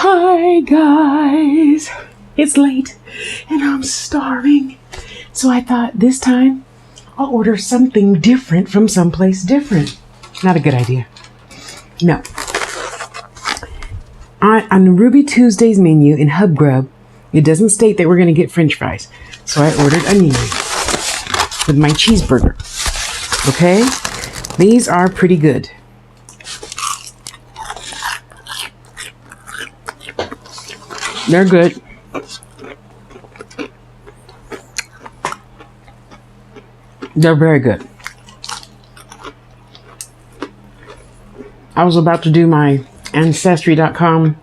Hi guys, it's late and I'm starving. So I thought this time I'll order something different from someplace different. Not a good idea. No. On the Ruby Tuesdays menu in Hub Grub, it doesn't state that we're going to get French fries. So I ordered onion rings with my cheeseburger. Okay? These are pretty good. They're good. They're very good. I was about to do my Ancestry.com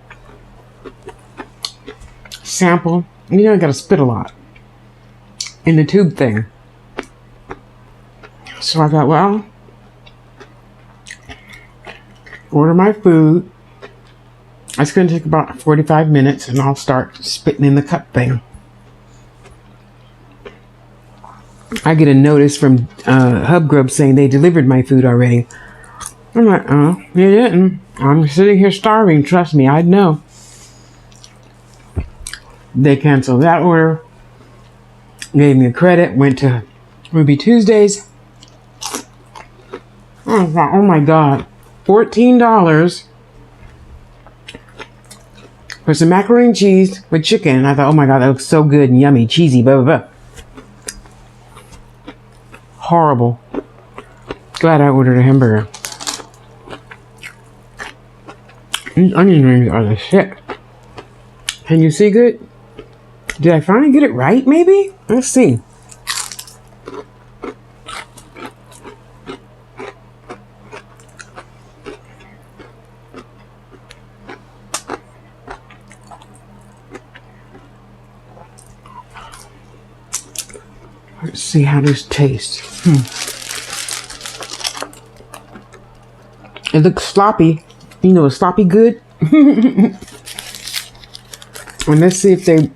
sample. You know, I gotta spit a lot in the tube thing. So I thought, well, order my food. It's going to take about 45 minutes and I'll start spitting in the cup thing. I get a notice from Hub Grub saying they delivered my food already. I'm like, oh, you didn't. I'm sitting here starving. Trust me, I'd know. They canceled that order. Gave me a credit. Went to Ruby Tuesdays. I thought, oh my God. $14 for some macaroni and cheese with chicken. And I thought, oh my God, that looks so good and yummy, cheesy, blah, blah, blah. Horrible. Glad I ordered a hamburger. These onion rings are the shit. Can you see good? Did I finally get it right, maybe? Let's see. Let's see how this tastes. It looks sloppy. You know, sloppy good. And let's see if they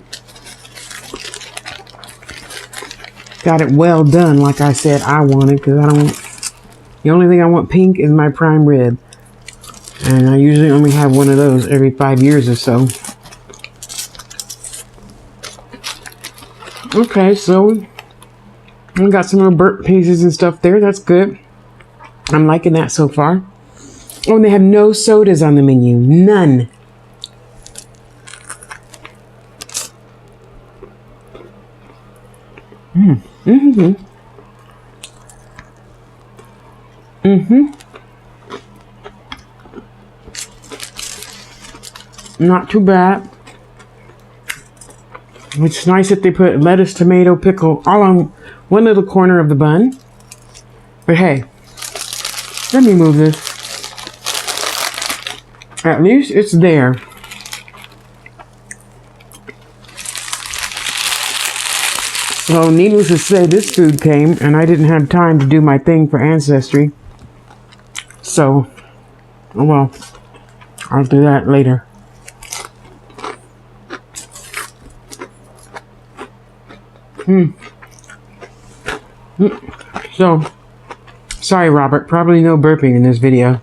got it well done like I said I wanted, because I don't, the only thing I want pink is my prime rib. And I usually only have one of those every 5 years or so. Okay, so we got some more burnt pieces and stuff there. That's good. I'm liking that so far. Oh, and they have no sodas on the menu. None. Not too bad. It's nice that they put lettuce, tomato, pickle all on one little corner of the bun. But hey, let me move this. At least it's there. So needless to say, this food came and I didn't have time to do my thing for Ancestry. So, oh well, I'll do that later. So, sorry Robert, probably no burping in this video.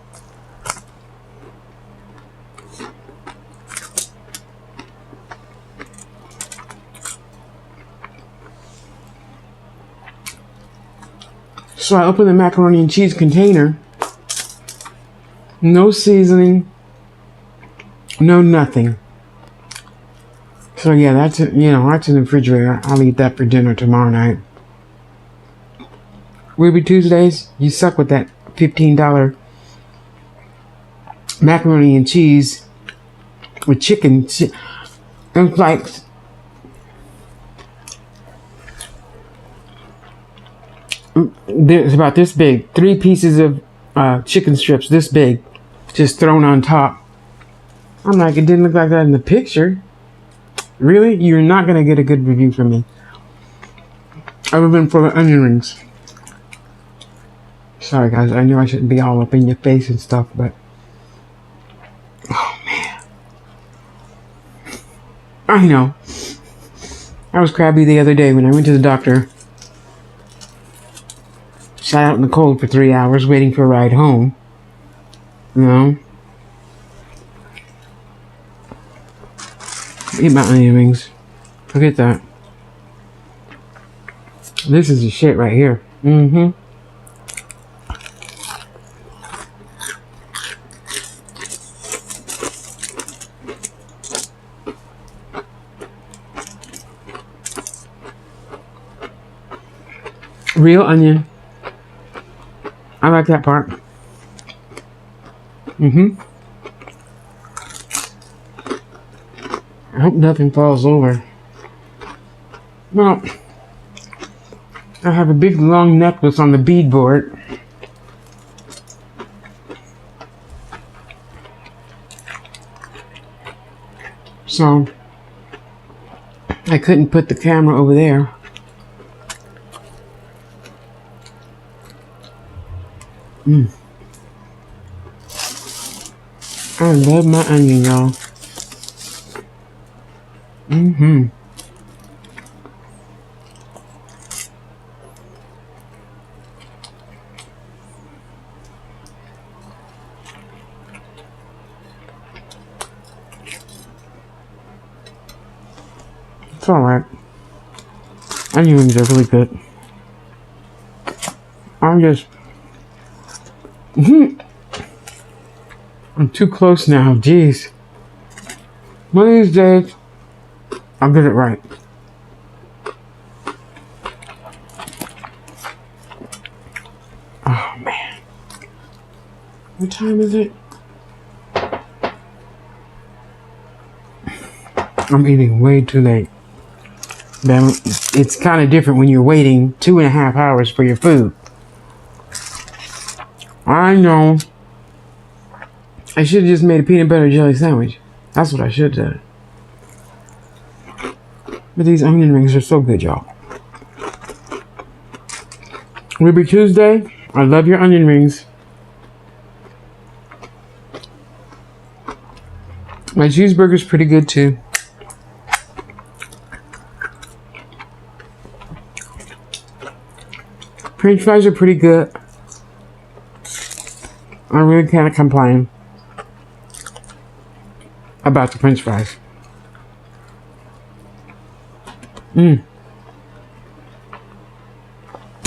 So I opened the macaroni and cheese container. No seasoning. No nothing. So yeah, that's it. You know, that's in the refrigerator. I'll eat that for dinner tomorrow night. Ruby Tuesdays, you suck with that $15 macaroni and cheese with chicken. It's like it's about this big. 3 pieces of chicken strips this big, just thrown on top. I'm like, it didn't look like that in the picture. Really? You're not gonna get a good review from me. Other than for the onion rings. Sorry guys, I know I shouldn't be all up in your face and stuff, but oh man. I know. I was crabby the other day when I went to the doctor. Sat out in the cold for 3 hours waiting for a ride home. You know? Eat my onion rings. Forget that. This is the shit right here. Mm-hmm. Real onion. I like that part. Mm-hmm. I hope nothing falls over. Well, I have a big long necklace on the beadboard. So I couldn't put the camera over there. I love my onion, y'all. Mm-hmm. It's alright. Onion rings are really good. I'm too close now, jeez. One of these days, I'll get it right. Oh man. What time is it? I'm eating way too late. Then it's kind of different when you're waiting 2.5 hours for your food. I know. I should have just made a peanut butter jelly sandwich. That's what I should have done. But these onion rings are so good, y'all. Ruby Tuesday, I love your onion rings. My cheeseburger's pretty good too. French fries are pretty good. I really can't complain about the French fries.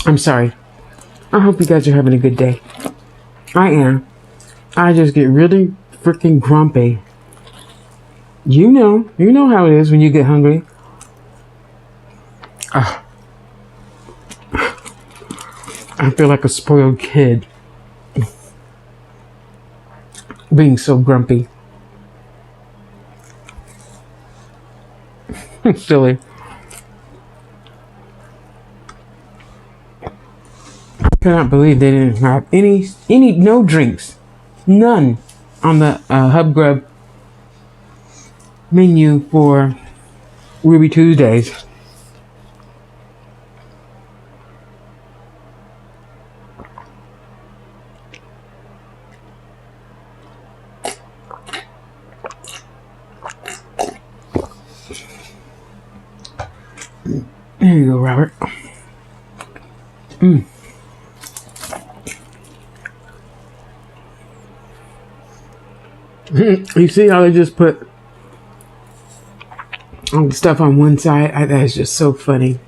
I'm sorry. I hope you guys are having a good day. I am. I just get really freaking grumpy. You know how it is when you get hungry. I feel like a spoiled kid. Being so grumpy. Silly. I cannot believe they didn't have no drinks. None on the Hub Grub menu for Ruby Tuesdays. There you go, Robert. You see how they just put all the stuff on one side? That is just so funny.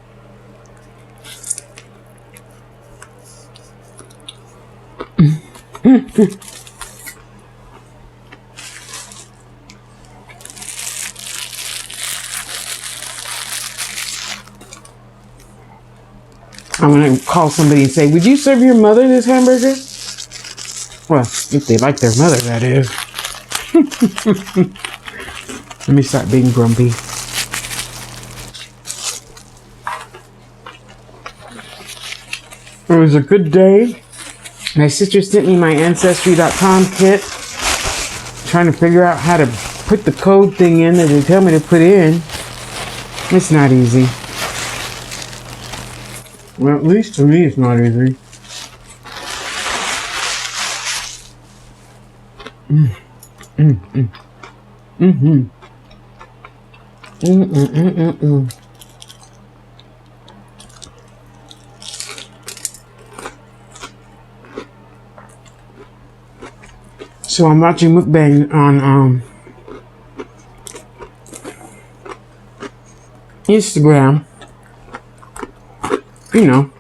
I'm going to call somebody and say, would you serve your mother this hamburger? Well, if they like their mother, that is. Let me stop being grumpy. It was a good day. My sister sent me my Ancestry.com kit. Trying to figure out how to put the code thing in that they tell me to put in. It's not easy. Well, at least to me, it's not easy. So I'm watching mukbang on Instagram, you know,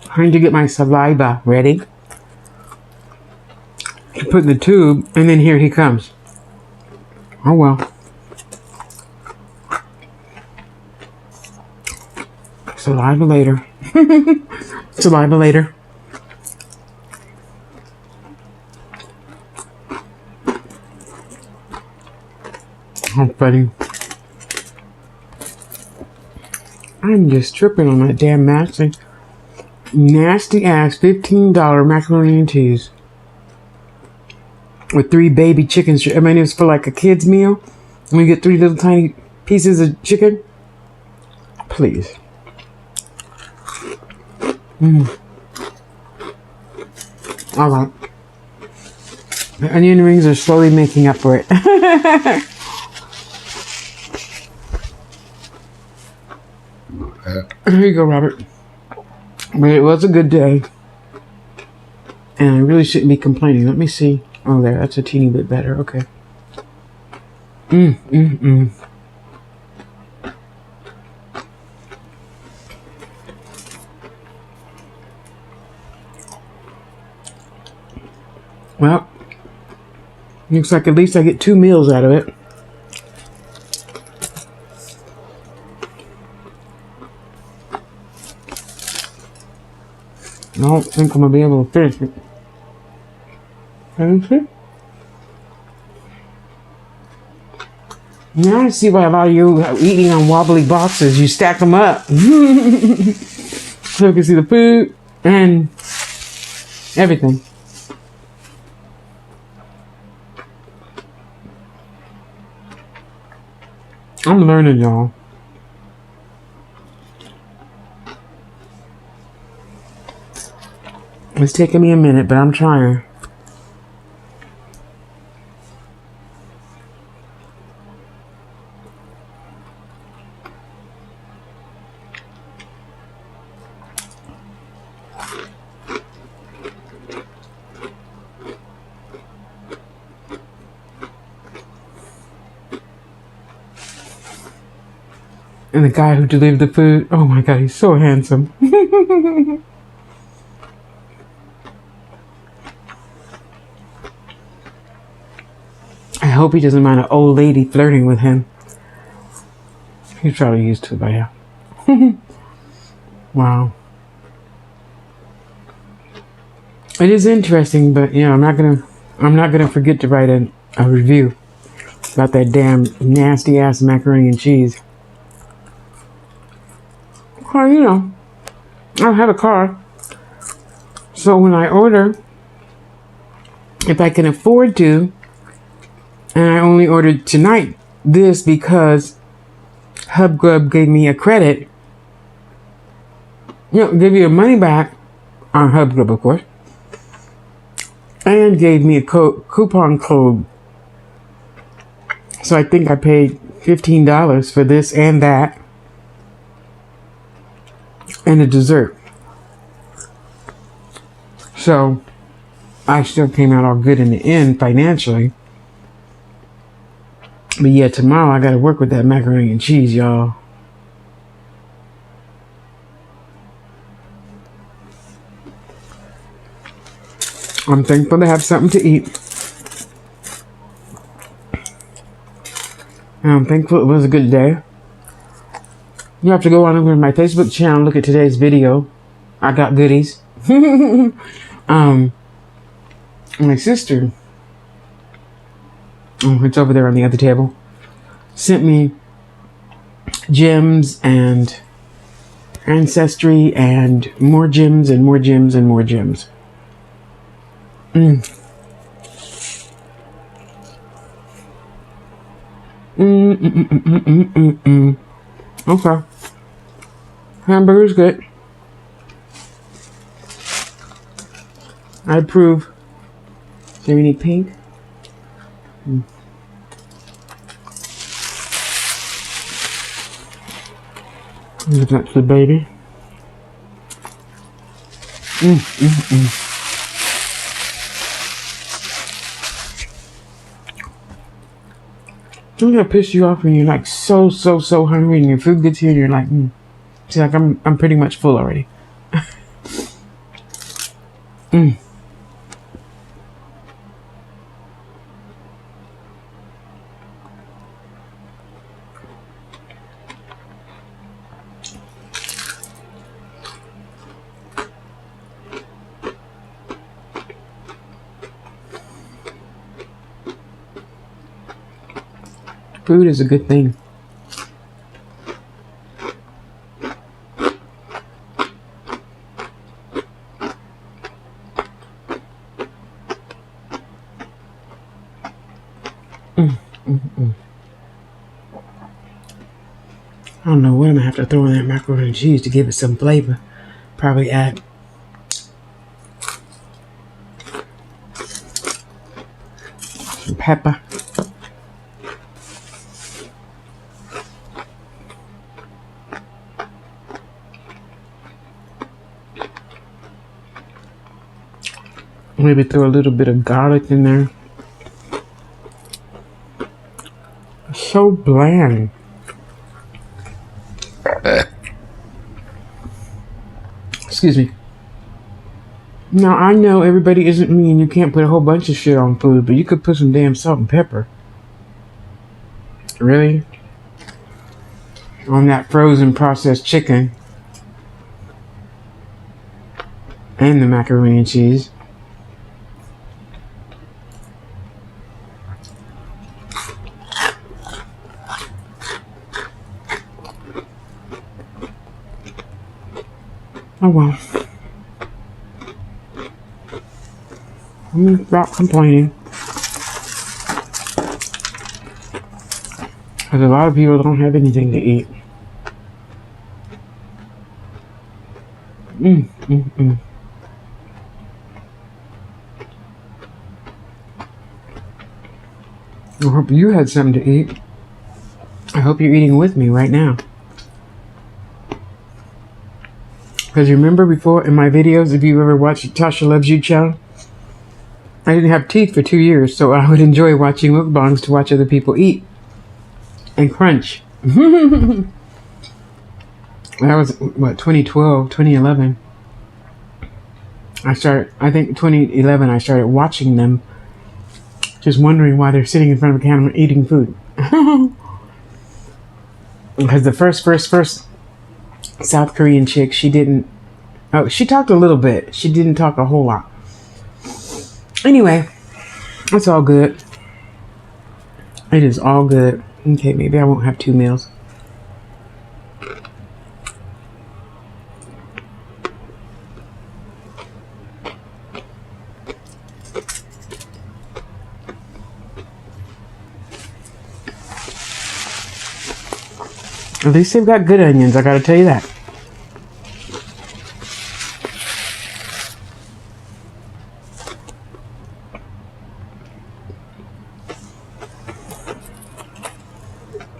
trying to get my saliva ready. Put in the tube, and then here he comes. Oh well. Saliva later. Saliva later. How funny. I'm just tripping on that damn nasty ass $15 macaroni and cheese. With 3 baby chicken strips. I mean, it was for like a kid's meal. And we get 3 little tiny pieces of chicken. Please. Alright. The onion rings are slowly making up for it. Here you go, Robert. But it was a good day. And I really shouldn't be complaining. Let me see. Oh, there. That's a teeny bit better. Okay. Well, looks like at least I get 2 meals out of it. I don't think I'm going to be able to finish it. Finish it? Now I see why a lot of you are eating on wobbly boxes. You stack them up. So you can see the food and everything. I'm learning, y'all. It's taking me a minute, but I'm trying. And the guy who delivered the food, oh my God, he's so handsome. I hope he doesn't mind an old lady flirting with him. He's probably used to it by now. Wow. It is interesting, but you know, I'm not gonna forget to write a review about that damn nasty ass macaroni and cheese. Well, you know, I don't have a car, so when I order, if I can afford to, and I only ordered tonight this because HubGrub gave me a credit, you know, give you money back on HubGrub, of course, and gave me a coupon code. So I think I paid $15 for this and that. And a dessert. So I still came out all good in the end financially. But yeah, tomorrow I gotta work with that macaroni and cheese, y'all. I'm thankful to have something to eat. And I'm thankful it was a good day. You have to go on over to my Facebook channel, look at today's video. I got goodies. My sister, it's over there on the other table, sent me gems and ancestry and more gems and more gems and more gems. Okay. Hamburger's good. I approve. Do we need pink? Give that to the baby. Don't that piss you off when you're like so hungry and your food gets here and you're like, See, like I'm pretty much full already. Food is a good thing. I don't know what I'm gonna have to throw in that macaroni and cheese to give it some flavor. Probably add some pepper. Maybe throw a little bit of garlic in there. It's so bland. Excuse me. Now, I know everybody isn't me and you can't put a whole bunch of shit on food, but you could put some damn salt and pepper. Really? On that frozen processed chicken. And the macaroni and cheese. Oh well. I'm gonna stop complaining. Because a lot of people don't have anything to eat. I hope you had something to eat. I hope you're eating with me right now. Because remember before in my videos, if you ever watched Tasha Loves You channel, I didn't have teeth for 2 years, so I would enjoy watching mukbangs to watch other people eat and crunch. That was, what, 2012, 2011. I think 2011 I started watching them, just wondering why they're sitting in front of a camera eating food. Because the first South Korean chick, she talked a little bit. She didn't talk a whole lot. Anyway, it's all good. It is all good. Okay, maybe I won't have 2 meals. At least they've got good onions, I gotta tell you that.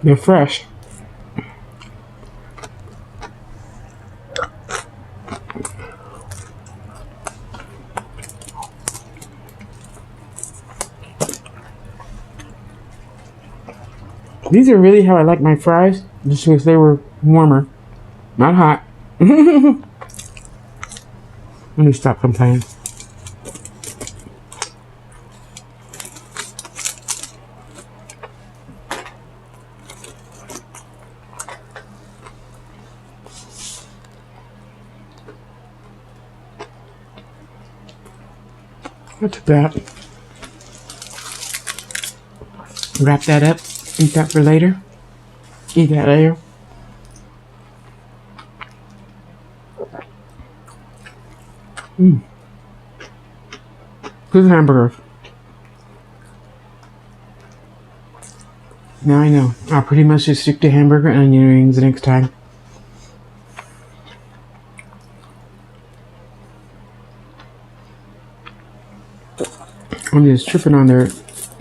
They're fresh. These are really how I like my fries. Just because they were warmer, not hot. Let me stop complaining. Not too bad. Wrap that up. Eat that for later. Eat that later. Good hamburgers. Now I know. I'll pretty much just stick to hamburger and onion rings the next time. I'm just tripping on their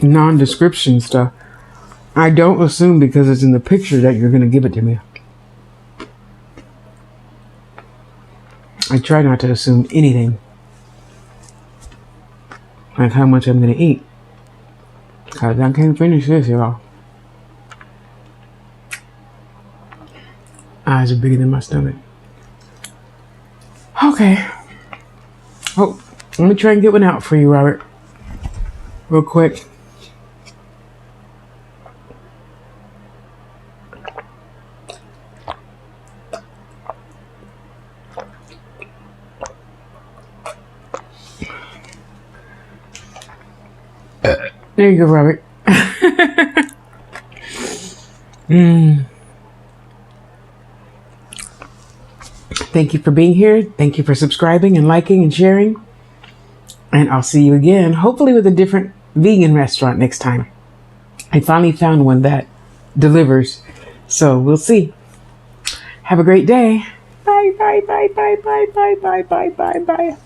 non-description stuff. I don't assume because it's in the picture that you're going to give it to me. I try not to assume anything. Like how much I'm going to eat. Because I can't finish this, y'all. Eyes are bigger than my stomach. Okay. Oh, let me try and get one out for you, Robert. Real quick. There you go, Robert. Thank you for being here. Thank you for subscribing and liking and sharing. And I'll see you again, hopefully with a different vegan restaurant next time. I finally found one that delivers. So we'll see. Have a great day. Bye, bye, bye, bye, bye, bye, bye, bye, bye, bye.